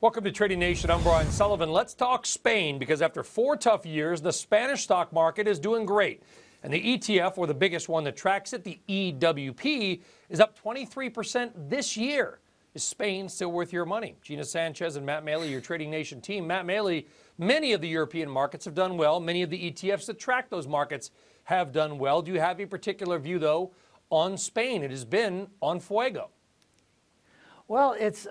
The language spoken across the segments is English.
Welcome to Trading Nation. I'm Brian Sullivan. Let's talk Spain, because after 4 tough years, the Spanish stock market is doing great. And the ETF, or the biggest one that tracks it, the EWP, is up 23% this year. Is Spain still worth your money? Gina, Sanchez, and Matt Maley, your Trading Nation team. Matt Maley, many of the European markets have done well. Many of the ETFs that track those markets have done well. Do you have a particular view, though, on Spain? It has been on fuego. Well, it's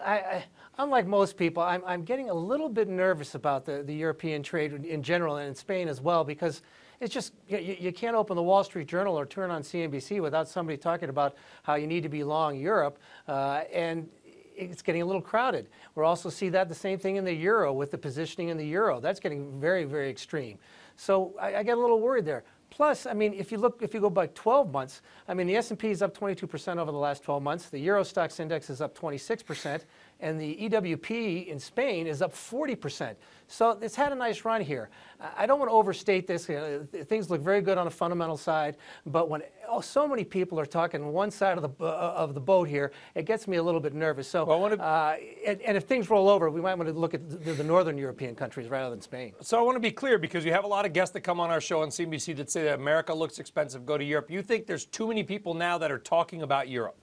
unlike most people, I'm getting a little bit nervous about the European trade in general, and in Spain as well, because it's just, you can't open the Wall Street Journal or turn on CNBC without somebody talking about how you need to be long Europe, and it's getting a little crowded. We're also see that the same thing in the euro with the positioning in the euro. That's getting very, very extreme. So I get a little worried there. Plus, I mean, if you go by 12 months, I mean, the S&P is up 22% over the last 12 months. The Euro Stoxx Index is up 26%, and the EWP in Spain is up 40%. So it's had a nice run here. I don't want to overstate this. Things look very good on the fundamental side, but when so many people are talking one side of the boat here, it gets me a little bit nervous. So, and if things roll over, we might want to look at the northern European countries rather than Spain. So I want to be clear, because we have a lot of guests that come on our show on CNBC that say that America looks expensive, go to Europe. You think there's too many people now that are talking about Europe?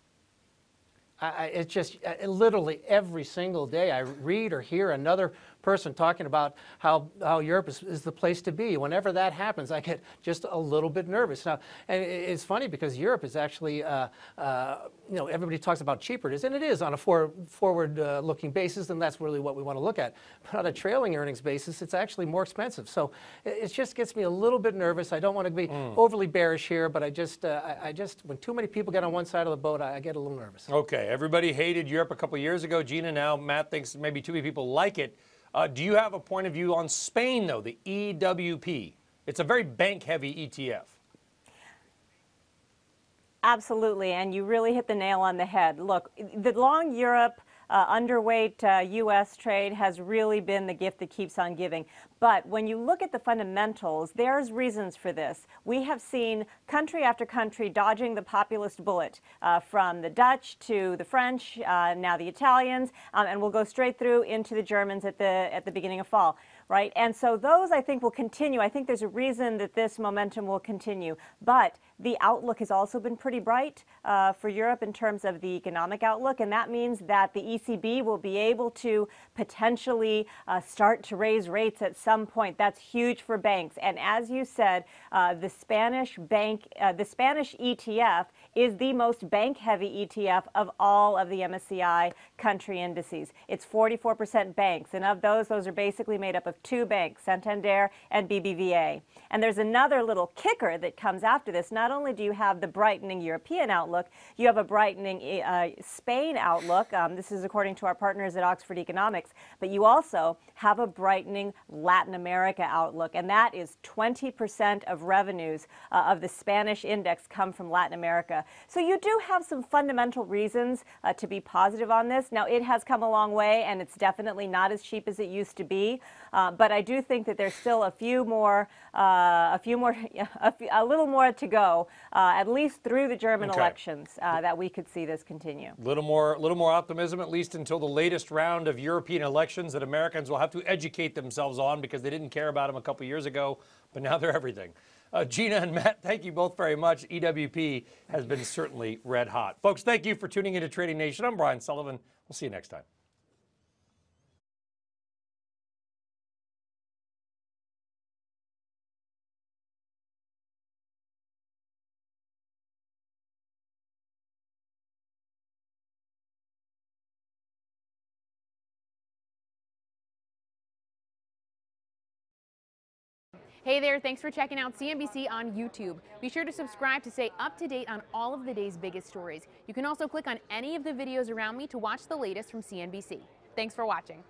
It's just literally every single day I read or hear another person talking about how Europe is the place to be. Whenever that happens, I get just a little bit nervous. Now, and it's funny because Europe is actually, everybody talks about cheaper it is, and it is on a forward-looking basis, and that's really what we want to look at. But on a trailing earnings basis, it's actually more expensive. So it just gets me a little bit nervous. I don't want to be overly bearish here, but I just when too many people get on one side of the boat, I get a little nervous. Okay, everybody hated Europe a couple years ago. Gina, now Matt thinks maybe too many people like it. Do you have a point of view on Spain, though, the EWP? It's a very bank-heavy ETF. Absolutely, and you really hit the nail on the head. Look, the long Europe, underweight U.S. trade has really been the gift that keeps on giving. But when you look at the fundamentals, there's reasons for this. We have seen country after country dodging the populist bullet, from the Dutch to the French, now the Italians, and we'll go straight through into the Germans at the beginning of fall. Right? And so those, I think, will continue. I think there's a reason that this momentum will continue. But the outlook has also been pretty bright for Europe in terms of the economic outlook, and that means that the ECB will be able to potentially start to raise rates at some point. That's huge for banks. And as you said, the Spanish ETF is the most bank-heavy ETF of all of the MSCI country indices. It's 44% banks, and of those are basically made up of 2 banks, Santander and BBVA. And there's another little kicker that comes after this. Not only do you have the brightening European outlook, you have a brightening Spain outlook. This is according to our partners at Oxford Economics. But you also have a brightening Latin America outlook, and that is 20% of revenues of the Spanish index come from Latin America. So you do have some fundamental reasons to be positive on this. Now, it has come a long way, and it's definitely not as cheap as it used to be. But I do think that there's still a little more to go, at least through the German elections, that we could see this continue. Little more optimism, at least until the latest round of European elections that Americans will have to educate themselves on, because they didn't care about them a couple years ago, but now they're everything. Gina and Matt, thank you both very much. EWP has been certainly red hot. Folks, thank you for tuning into Trading Nation. I'm Brian Sullivan. We'll see you next time. Hey there, thanks for checking out CNBC on YouTube. Be sure to subscribe to stay up to date on all of the day's biggest stories. You can also click on any of the videos around me to watch the latest from CNBC. Thanks for watching.